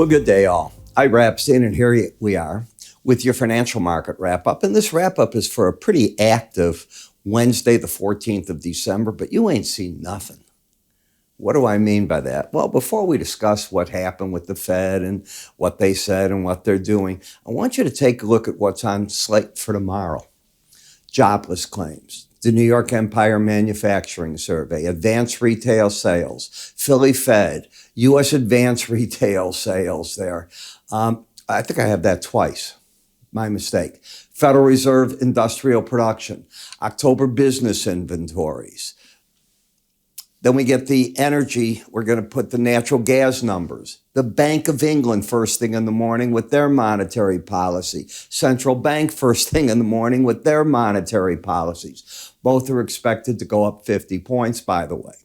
Well, good day, all. Ira Epstein, and here we are with your financial market wrap-up. And this wrap-up is for a pretty active Wednesday, the 14th of December, but you ain't seen nothing. What do I mean by that? Well, before we discuss what happened with the Fed and what they said and what they're doing, I want you to take a look at what's on slate for tomorrow. Jobless claims, the New York Empire Manufacturing Survey, advanced retail sales, Philly Fed, U.S. advanced retail sales there. I think I have that twice. My mistake. Federal Reserve industrial production, October business inventories. Then we get the energy. We're going to put the natural gas numbers. The Bank of England first thing in the morning with their monetary policy. Central Bank first thing in the morning with their monetary policies. Both are expected to go up 50 points, by the way.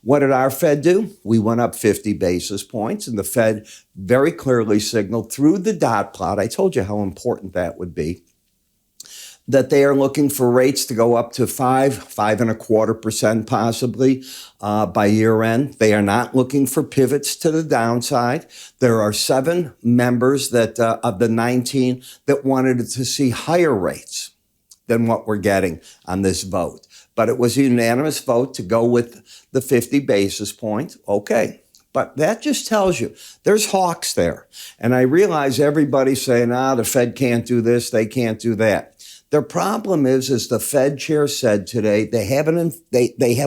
What did our Fed do? We went up 50 basis points, and the Fed very clearly signaled through the dot plot. I told you how important that would be, that they are looking for rates to go up to 5.25% possibly by year end. They are not looking for pivots to the downside. There are 7 members that of the 19 that wanted to see higher rates than what we're getting on this vote. But it was a unanimous vote to go with the 50 basis point. Okay. But that just tells you there's hawks there. And I realize everybody's saying, the Fed can't do this, they can't do that. Their problem is, as the Fed chair said today, they have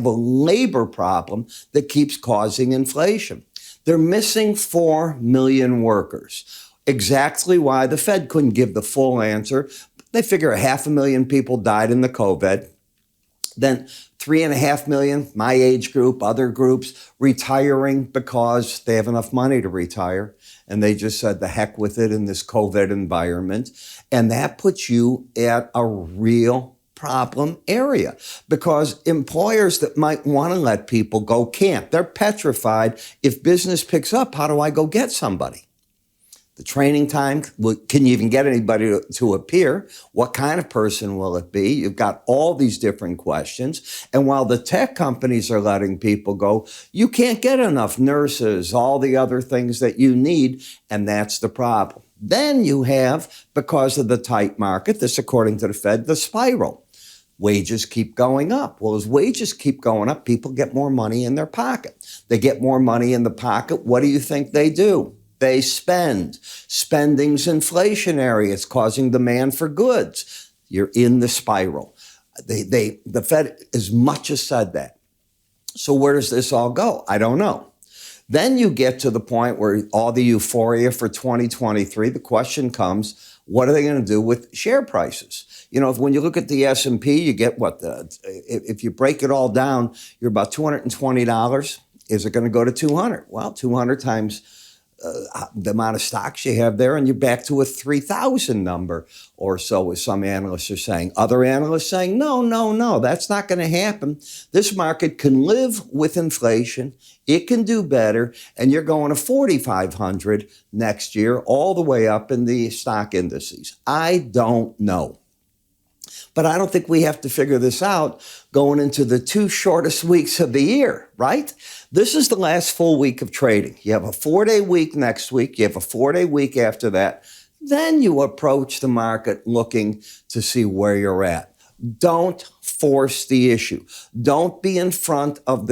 a labor problem that keeps causing inflation. They're missing 4 million workers. Exactly why the Fed couldn't give the full answer. They figure 500,000 people died in the COVID. Then 3.5 million, my age group, other groups, retiring because they have enough money to retire. And they just said, the heck with it in this COVID environment. And that puts you at a real problem area because employers that might want to let people go can't. They're petrified. If business picks up, how do I go get somebody? The training time, can you even get anybody to appear? What kind of person will it be? You've got all these different questions. And while the tech companies are letting people go, you can't get enough nurses, all the other things that you need, and that's the problem. Then you have, because of the tight market, this according to the Fed, the spiral. Wages keep going up. Well, as wages keep going up, people get more money in their pocket. They get more money in the pocket. What do you think they do? They spend. Spending's inflationary. It's causing demand for goods. You're in the spiral. The Fed as much as said that. So where does this all go? I don't know. Then you get to the point where all the euphoria for 2023, the question comes, what are they going to do with share prices? You know, when you look at the S&P, you get if you break it all down, you're about $220. Is it going to go to 200? Well, 200 times the amount of stocks you have there, and you're back to a 3,000 number or so, as some analysts are saying. Other analysts saying, no, that's not going to happen. This market can live with inflation. It can do better, and you're going to 4,500 next year, all the way up in the stock indices. I don't know. But I don't think we have to figure this out going into the 2 shortest weeks of the year, right? This is the last full week of trading. You have a 4-day week next week. You have a 4-day week after that. Then you approach the market looking to see where you're at. Don't force the issue. Don't be in front of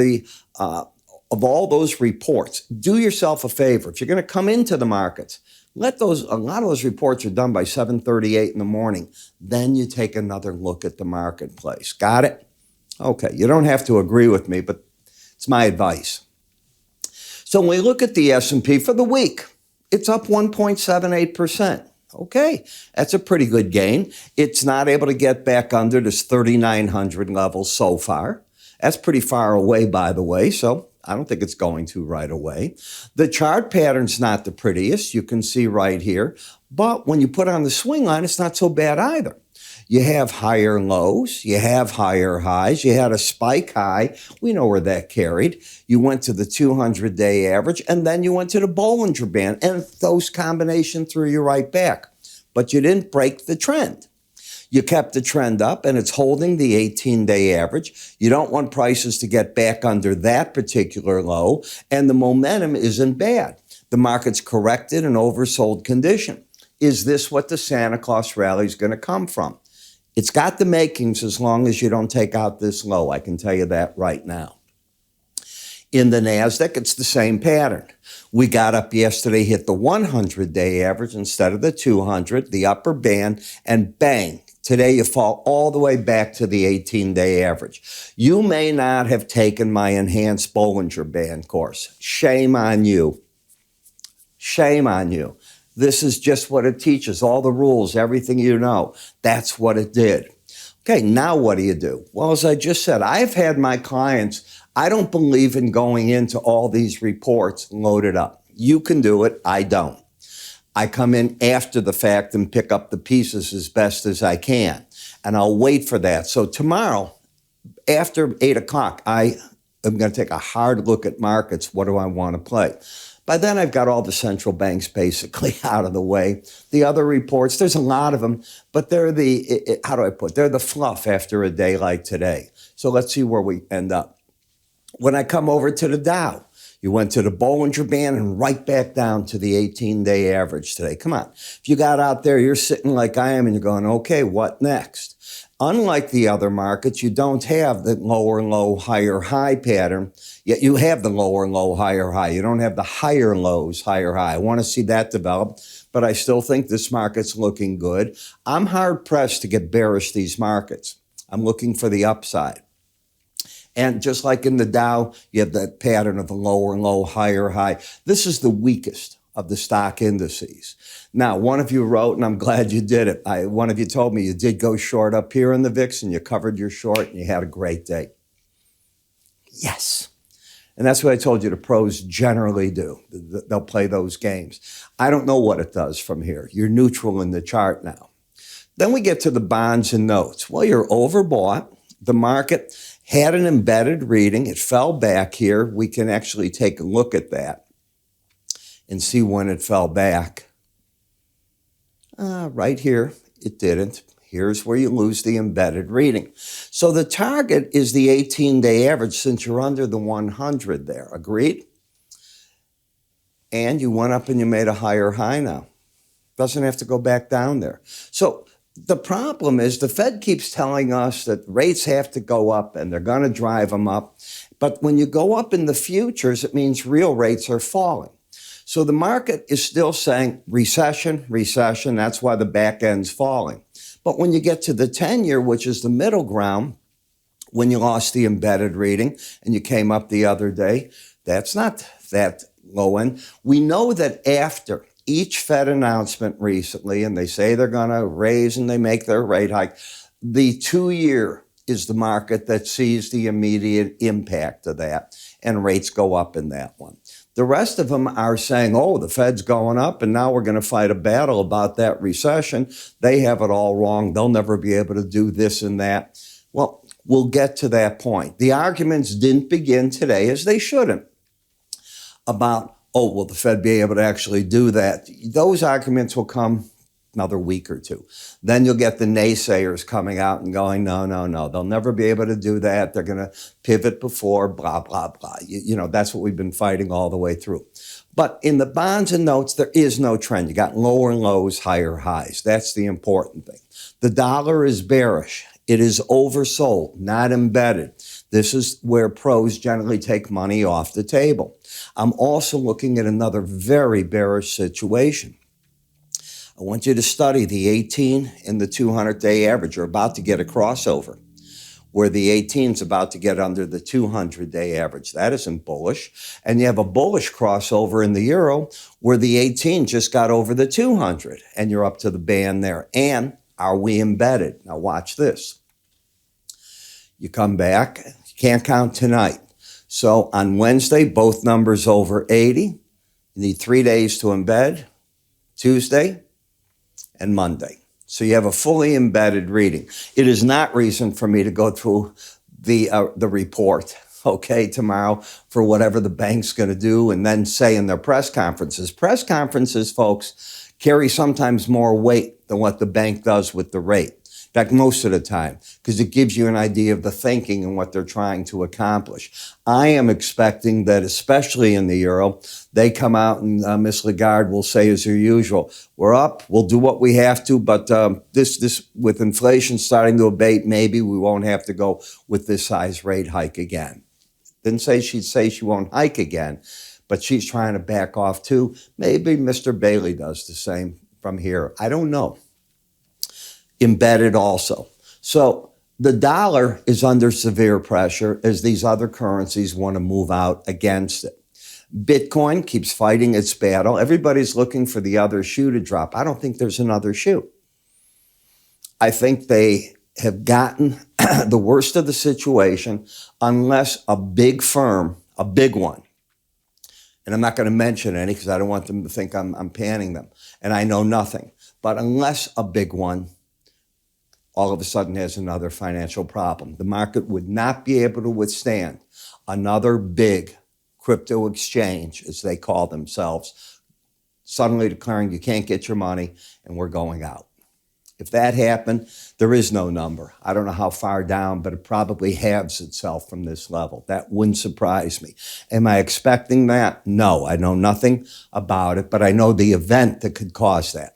of all those reports. Do yourself a favor. If you're going to come into the markets, a lot of those reports are done by 7:38 in the morning. Then you take another look at the marketplace. Got it? Okay, you don't have to agree with me, but it's my advice. So when we look at the S&P for the week, it's up 1.78%. Okay, that's a pretty good gain. It's not able to get back under this 3,900 level so far. That's pretty far away, by the way, so I don't think it's going to right away. The chart pattern's not the prettiest, you can see right here. But when you put on the swing line, it's not so bad either. You have higher lows, you have higher highs, you had a spike high. We know where that carried. You went to the 200-day average, and then you went to the Bollinger Band, and those combinations threw you right back. But you didn't break the trend. You kept the trend up, and it's holding the 18-day average. You don't want prices to get back under that particular low, and the momentum isn't bad. The market's corrected and oversold condition. Is this what the Santa Claus rally is going to come from? It's got the makings as long as you don't take out this low. I can tell you that right now. In the NASDAQ, it's the same pattern. We got up yesterday, hit the 100-day average instead of the 200, the upper band, and bang. Today, you fall all the way back to the 18-day average. You may not have taken my enhanced Bollinger Band course. Shame on you. Shame on you. This is just what it teaches, all the rules, everything you know. That's what it did. Okay, now what do? Well, as I just said, I've had my clients, I don't believe in going into all these reports loaded up. You can do it, I don't. I come in after the fact and pick up the pieces as best as I can, and I'll wait for that. So tomorrow, after 8 o'clock, I am going to take a hard look at markets. What do I want to play? By then, I've got all the central banks basically out of the way. The other reports, there's a lot of them, but they're they're the fluff after a day like today. So let's see where we end up. When I come over to the Dow, you went to the Bollinger Band and right back down to the 18-day average today. Come on. If you got out there, you're sitting like I am and you're going, okay, what next? Unlike the other markets, you don't have the lower low, higher high pattern, yet you have the lower low, higher high. You don't have the higher lows, higher high. I want to see that develop, but I still think this market's looking good. I'm hard pressed to get bearish these markets. I'm looking for the upside. And just like in the Dow, you have that pattern of a lower low, higher high. This is the weakest of the stock indices. Now, one of you wrote, and I'm glad you did it. One of you told me you did go short up here in the VIX and you covered your short and you had a great day. Yes. And that's what I told you the pros generally do. They'll play those games. I don't know what it does from here. You're neutral in the chart now. Then we get to the bonds and notes. Well, you're overbought. The market had an embedded reading. It fell back here. We can actually take a look at that and see when it fell back. Right here, it didn't. Here's where you lose the embedded reading. So the target is the 18-day average since you're under the 100 there. Agreed? And you went up and you made a higher high now. Doesn't have to go back down there. So the problem is the Fed keeps telling us that rates have to go up and they're going to drive them up. But when you go up in the futures, it means real rates are falling. So the market is still saying recession, recession. That's why the back end's falling. But when you get to the 10-year, which is the middle ground, when you lost the embedded reading and you came up the other day, that's not that low end. We know that after each Fed announcement recently, and they say they're going to raise and they make their rate hike, the 2-year is the market that sees the immediate impact of that, and rates go up in that one. The rest of them are saying, oh, the Fed's going up, and now we're going to fight a battle about that recession. They have it all wrong. They'll never be able to do this and that. Well, we'll get to that point. The arguments didn't begin today, as they shouldn't, about, oh, will the Fed be able to actually do that? Those arguments will come another week or two. Then you'll get the naysayers coming out and going, no, no, no, they'll never be able to do that. They're going to pivot before, blah, blah, blah. You know, that's what we've been fighting all the way through. But in the bonds and notes, there is no trend. You got lower lows, higher highs. That's the important thing. The dollar is bearish. It is oversold, not embedded. This is where pros generally take money off the table. I'm also looking at another very bearish situation. I want you to study the 18 and the 200-day average. You're about to get a crossover where the 18 is about to get under the 200-day average. That isn't bullish. And you have a bullish crossover in the euro where the 18 just got over the 200 and you're up to the band there. And are we embedded? Now watch this. You come back, you can't count tonight. So on Wednesday, both numbers over 80. You need 3 days to embed, Tuesday and Monday. So you have a fully embedded reading. It is not reason for me to go through the report, okay, tomorrow for whatever the bank's going to do and then say in their press conferences. Press conferences, folks, carry sometimes more weight than what the bank does with the rate In fact, most of the time, because it gives you an idea of the thinking and what they're trying to accomplish. I am expecting that, especially in the euro, they come out and Ms. Lagarde will say, as usual, we're up, we'll do what we have to, but this with inflation starting to abate, maybe we won't have to go with this size rate hike again. Didn't say she won't hike again, but she's trying to back off too. Maybe Mr. Bailey does the same from here. I don't know. Embedded also. So the dollar is under severe pressure as these other currencies want to move out against it. Bitcoin keeps fighting its battle. Everybody's looking for the other shoe to drop. I don't think there's another shoe. I think they have gotten the worst of the situation unless a big firm, a big one, and I'm not going to mention any because I don't want them to think I'm panning them, and I know nothing, but unless a big one all of a sudden has another financial problem, the market would not be able to withstand another big crypto exchange, as they call themselves, suddenly declaring you can't get your money and we're going out. If that happened, there is no number. I don't know how far down, but it probably halves itself from this level. That wouldn't surprise me. Am I expecting that? No, I know nothing about it, but I know the event that could cause that.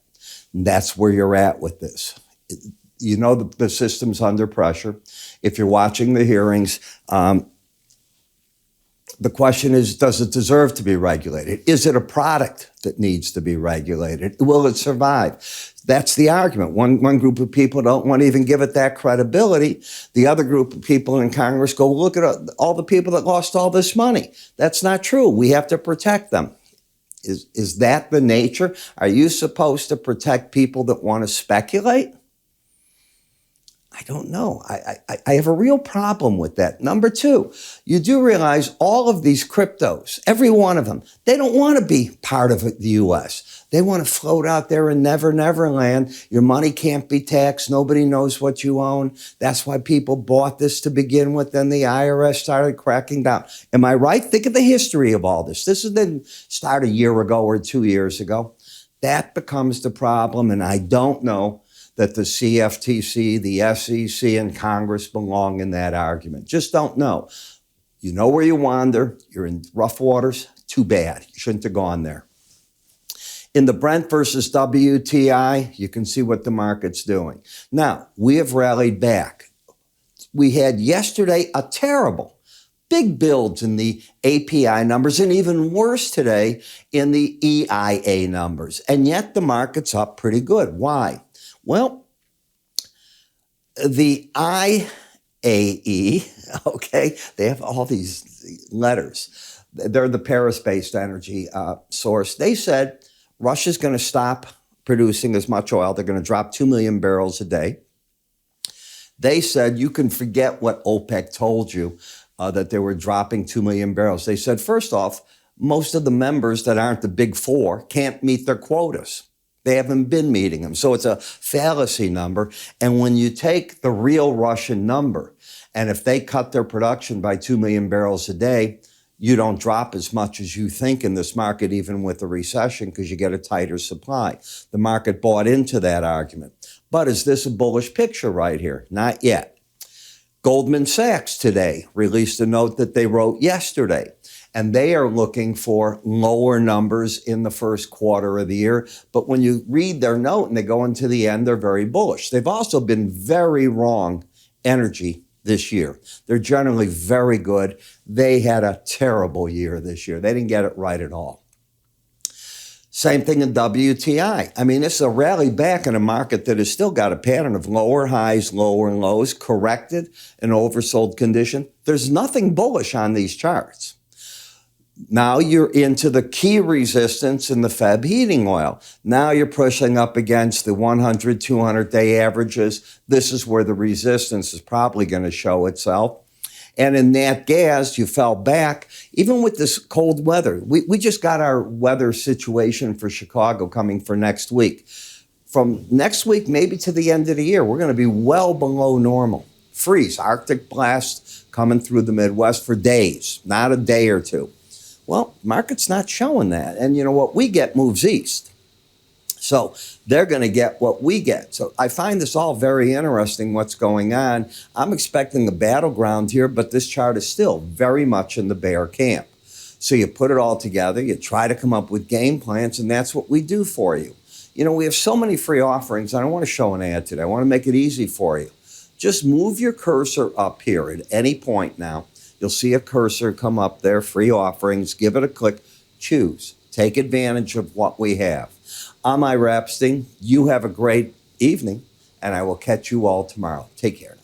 And that's where you're at with this. You know the system's under pressure. If you're watching the hearings, the question is, does it deserve to be regulated? Is it a product that needs to be regulated? Will it survive? That's the argument. One group of people don't want to even give it that credibility. The other group of people in Congress go, look at all the people that lost all this money. That's not true. We have to protect them. Is that the nature? Are you supposed to protect people that want to speculate? I don't know. I have a real problem with that. Number two, you do realize all of these cryptos, every one of them, they don't want to be part of the U.S. They want to float out there in never land. Your money can't be taxed. Nobody knows what you own. That's why people bought this to begin with. Then the IRS started cracking down. Am I right? Think of the history of all this. This didn't start a year ago or 2 years ago. That becomes the problem, and I don't know that the CFTC, the SEC, and Congress belong in that argument. Just don't know. You know where you wander. You're in rough waters. Too bad. You shouldn't have gone there. In the Brent versus WTI, you can see what the market's doing. Now, we have rallied back. We had yesterday a terrible big builds in the API numbers, and even worse today in the EIA numbers. And yet the market's up pretty good. Why? Well, the IAE, okay, they have all these letters. They're the Paris-based energy source. They said Russia's going to stop producing as much oil. They're going to drop 2 million barrels a day. They said you can forget what OPEC told you, that they were dropping 2 million barrels. They said, first off, most of the members that aren't the big four can't meet their quotas. They haven't been meeting them. So it's a fallacy number. And when you take the real Russian number, and if they cut their production by 2 million barrels a day, you don't drop as much as you think in this market, even with the recession, because you get a tighter supply. The market bought into that argument. But is this a bullish picture right here? Not yet. Goldman Sachs today released a note that they wrote yesterday, and they are looking for lower numbers in the first quarter of the year. But when you read their note and they go into the end, they're very bullish. They've also been very wrong energy this year. They're generally very good. They had a terrible year this year. They didn't get it right at all. Same thing in WTI. I mean, this is a rally back in a market that has still got a pattern of lower highs, lower lows, corrected and oversold condition. There's nothing bullish on these charts. Now you're into the key resistance in the Feb heating oil. Now you're pushing up against the 100, 200-day averages. This is where the resistance is probably going to show itself. And in nat gas, you fell back, even with this cold weather. We just got our weather situation for Chicago coming for next week. From next week, maybe to the end of the year, we're going to be well below normal. Freeze, Arctic blast coming through the Midwest for days, not a day or two. Well, market's not showing that. And you know what we get moves east. So they're going to get what we get. So I find this all very interesting, what's going on. I'm expecting a battleground here, but this chart is still very much in the bear camp. So you put it all together, you try to come up with game plans, and that's what we do for you. You know, we have so many free offerings. I don't want to show an ad today. I want to make it easy for you. Just move your cursor up here at any point now. You'll see a cursor come up there, free offerings. Give it a click. Choose. Take advantage of what we have. I'm Ira Epstein. You have a great evening, and I will catch you all tomorrow. Take care.